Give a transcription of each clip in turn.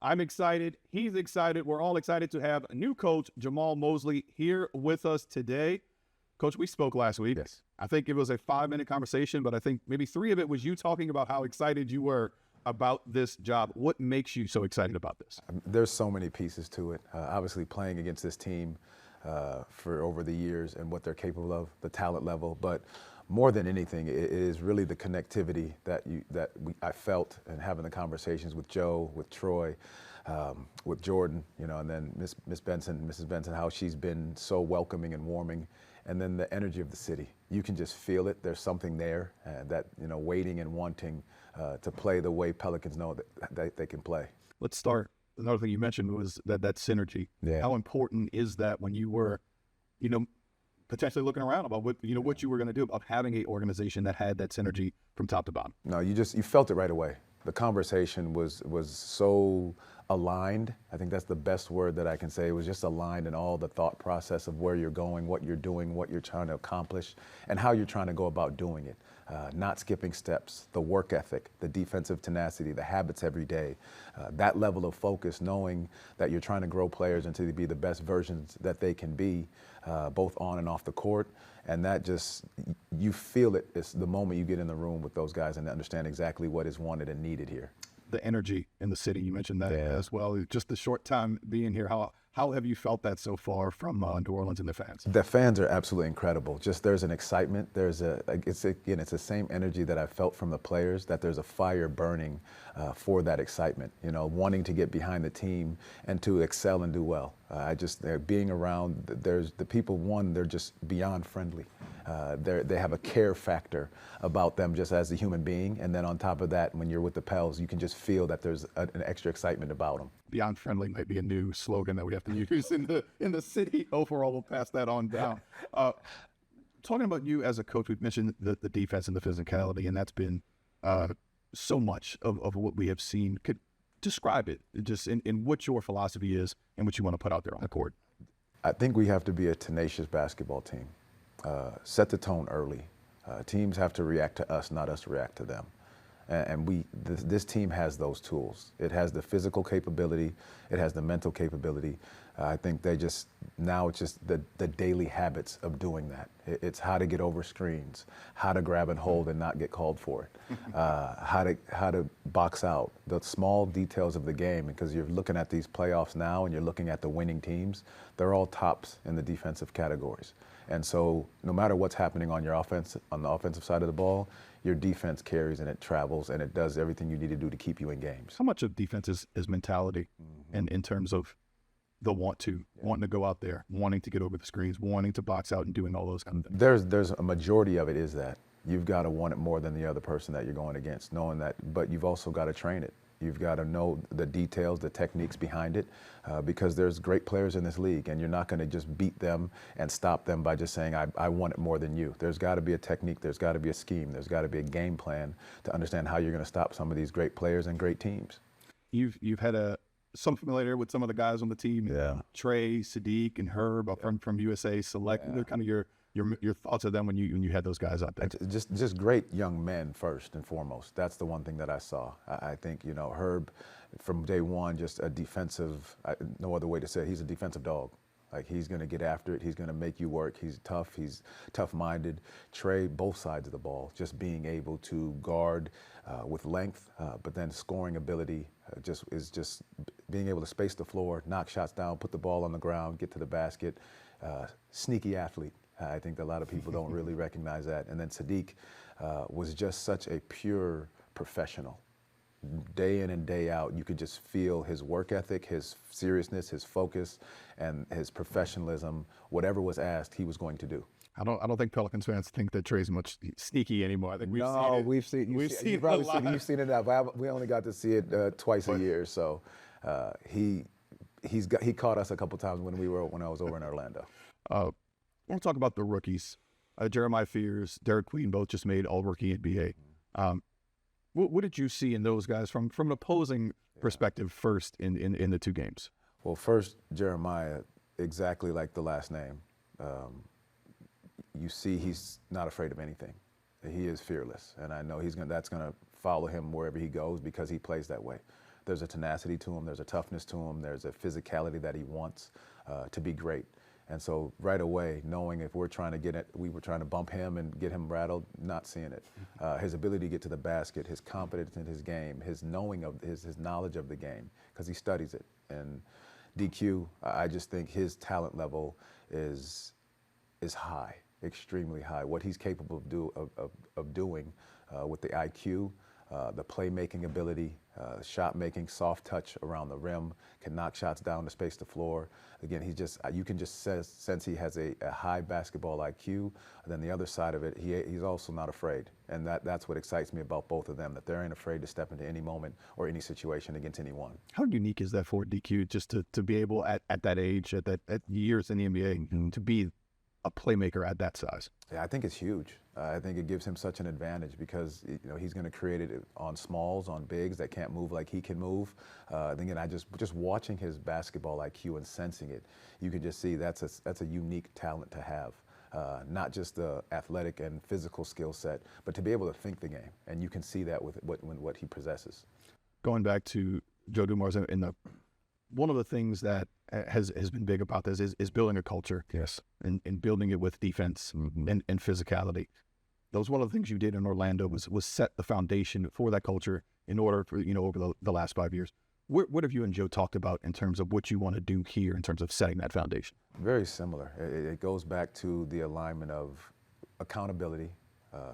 I'm excited. He's excited. We're all excited to have a new coach, Jamahl Mosley, here with us today. Coach, we spoke last week. Yes. I think it was a 5-minute conversation, but I think maybe 3 of it was you talking about how excited you were about this job. What makes you so excited about this? There's so many pieces to it. Obviously, playing against this team for over the years and what they're capable of, the talent level, but more than anything, it is really the connectivity I felt and having the conversations with Joe, with Troy, with Jordan, and then Mrs. Benson, how she's been so welcoming and warming, and then the energy of the city. You can just feel it. There's something there that waiting and wanting to play the way Pelicans know that they can play. Let's start. Another thing you mentioned was that synergy. Yeah. How important is that when you were, potentially looking around about what you were going to do, about having an organization that had that synergy from top to bottom? No, you felt it right away. The conversation was so aligned. I think that's the best word that I can say. It was just aligned in all the thought process of where you're going, what you're doing, what you're trying to accomplish, and how you're trying to go about doing it. Not skipping steps, the work ethic, the defensive tenacity, the habits every day, that level of focus, knowing that you're trying to grow players until they be the best versions that they can be, both on and off the court. And that just, you feel it. It's the moment you get in the room with those guys and understand exactly what is wanted and needed here. The energy in the city, you mentioned that as well. Just the short time being here, how have you felt that so far from New Orleans and the fans? The fans are absolutely incredible. Just there's an excitement. It's the same energy that I felt from the players, that there's a fire burning for that excitement, wanting to get behind the team and to excel and do well. They're being around, there's the people, they're just beyond friendly. They have a care factor about them just as a human being. And then on top of that, when you're with the Pels, you can just feel that there's an extra excitement about them. Beyond friendly might be a new slogan that we have to use in the city. Overall, we'll pass that on down. Talking about you as a coach, we've mentioned the defense and the physicality, and that's been so much of what we have seen. Could describe it just in what your philosophy is and what you want to put out there on the court? I think we have to be a tenacious basketball team. Set the tone early. Teams have to react to us, not us react to them. And this team has those tools. It has the physical capability. It has the mental capability. I think now it's just the daily habits of doing that. It's how to get over screens, how to grab and hold and not get called for it, how to box out, the small details of the game, because you're looking at these playoffs now and you're looking at the winning teams. They're all tops in the defensive categories. And so no matter what's happening on the offensive side of the ball, your defense carries and it travels and it does everything you need to do to keep you in games. How much of defense is mentality and in terms of the wanting to go out there, wanting to get over the screens, wanting to box out and doing all those kind of things? There's a majority of it is that. You've got to want it more than the other person that you're going against, knowing that, but you've also got to train it. You've got to know the details, the techniques behind it, because there's great players in this league, and you're not going to just beat them and stop them by just saying, I want it more than you. There's got to be a technique, there's got to be a scheme, there's got to be a game plan to understand how you're going to stop some of these great players and great teams. You've had some familiarity with some of the guys on the team, Trey, Sadiq, and Herb from USA Select. They're kind of your thoughts of them when you had those guys out there? Just great young men first and foremost. That's the one thing that I saw. I think Herb, from day one, just a defensive. No other way to say it. He's a defensive dog. Like, he's going to get after it. He's going to make you work. He's tough. He's tough-minded. Trey, both sides of the ball, just being able to guard with length, but then scoring ability is just being able to space the floor, knock shots down, put the ball on the ground, get to the basket. Sneaky athlete. I think a lot of people don't really recognize that. And then Sadiq was just such a pure professional. Day in and day out, you could just feel his work ethic, his seriousness, his focus, and his professionalism. Whatever was asked, he was going to do. I don't think Pelicans fans think that Trey's much sneaky anymore. I think we've seen it now. But we only got to see it twice a year. So he caught us a couple times when I was over in Orlando. I want to talk about the rookies. Jeremiah Fears, Derek Queen, both just made All-Rookie NBA. What did you see in those guys from an opposing perspective first in the two games? Well, first, Jeremiah, exactly like the last name. You see he's not afraid of anything. He is fearless, and I know that's going to follow him wherever he goes because he plays that way. There's a tenacity to him. There's a toughness to him. There's a physicality that he wants to be great. And so right away, knowing if we're trying to get it, we were trying to bump him and get him rattled, not seeing it. His ability to get to the basket, his confidence in his game, his knowing of his knowledge of the game, because he studies it. And DQ, I just think his talent level is high, extremely high. What he's capable of doing with the IQ, the playmaking ability, shot making, soft touch around the rim, can knock shots down to space the floor. Again, you can just sense he has a high basketball IQ. And then the other side of it, he's also not afraid. And that's what excites me about both of them, that they ain't afraid to step into any moment or any situation against anyone. How unique is that for DQ, just to be able at that age, at years in the NBA, to be a playmaker at that size? Yeah, I think it's huge. I think it gives him such an advantage because he's going to create it on smalls, on bigs that can't move like he can move. Again, I just watching his basketball IQ and sensing it, you can just see that's a unique talent to have. Not just the athletic and physical skill set, but to be able to think the game, and you can see that with what he possesses. Going back to Joe Dumars, one of the things that has been big about this is building a culture. Yes. And building it with defense and physicality. That was one of the things you did in Orlando was set the foundation for that culture in order for, over the last 5 years. What have you and Joe talked about in terms of what you want to do here in terms of setting that foundation? Very similar. It goes back to the alignment of accountability,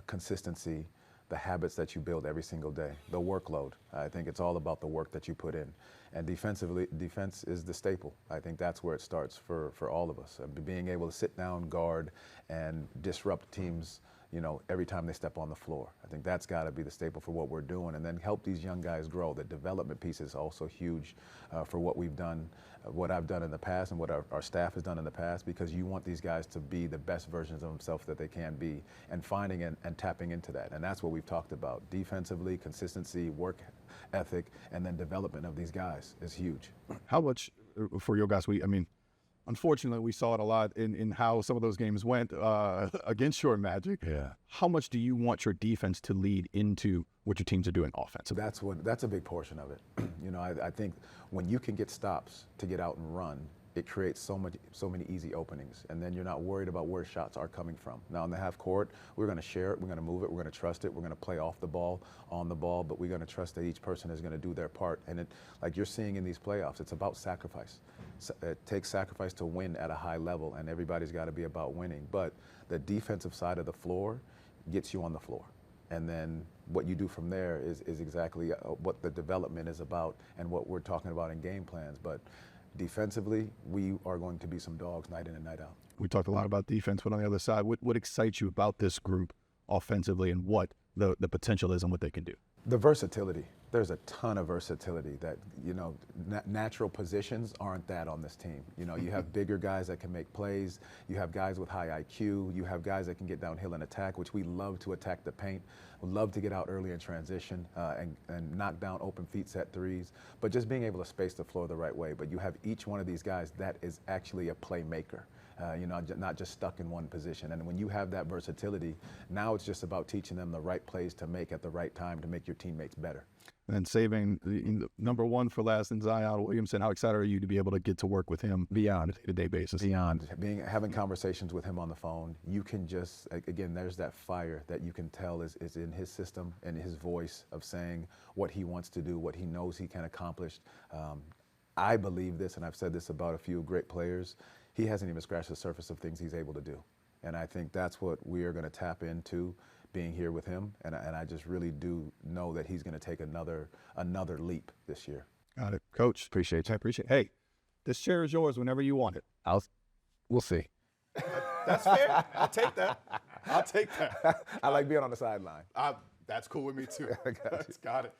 consistency, the habits that you build every single day, the workload. I think it's all about the work that you put in. And defensively, defense is the staple. I think that's where it starts for all of us. Being able to sit down, guard, and disrupt teams, every time they step on the floor. I think that's got to be the staple for what we're doing, and then help these young guys grow. The development piece is also huge for what we've done, what I've done in the past and what our staff has done in the past, because you want these guys to be the best versions of themselves that they can be, and finding and tapping into that. And that's what we've talked about. Defensively, consistency, work ethic, and then development of these guys is huge. How much for your guys? Unfortunately, we saw it a lot in how some of those games went against your Magic. Yeah. How much do you want your defense to lead into what your teams are doing offensively? That's a big portion of it. I think when you can get stops to get out and run, it creates so many easy openings, and then you're not worried about where shots are coming from. Now in the half court, we're going to share it, we're going to move it, we're going to trust it, we're going to play off the ball, on the ball, but we're going to trust that each person is going to do their part. And like you're seeing in these playoffs, it's about sacrifice. It takes sacrifice to win at a high level, and everybody's got to be about winning. But the defensive side of the floor gets you on the floor. And then what you do from there is exactly what the development is about and what we're talking about in game plans. But defensively, we are going to be some dogs night in and night out. We talked a lot about defense, but on the other side, what excites you about this group offensively, and what the potential is and what they can do? The versatility. There's a ton of versatility that, natural positions aren't that on this team. You have bigger guys that can make plays. You have guys with high IQ. You have guys that can get downhill and attack, which we love to attack the paint. We love to get out early in transition and knock down open feet set threes, but just being able to space the floor the right way. But you have each one of these guys that is actually a playmaker. Not just stuck in one position. And when you have that versatility, now it's just about teaching them the right plays to make at the right time to make your teammates better. And saving the number one for last in Zion Williamson. How excited are you to be able to get to work with him beyond a day-to-day basis? Beyond having conversations with him on the phone, you can just, again, there's that fire that you can tell is in his system and his voice of saying what he wants to do, what he knows he can accomplish. I believe this, and I've said this about a few great players, he hasn't even scratched the surface of things he's able to do. And I think that's what we are going to tap into being here with him. And I just really do know that he's going to take another leap this year. Got it. Coach, appreciate you. I appreciate it. Hey, this chair is yours whenever you want it. We'll see. That's fair. I'll take that. I'll take that. I like being on the sideline. That's cool with me too. Got it. Got it.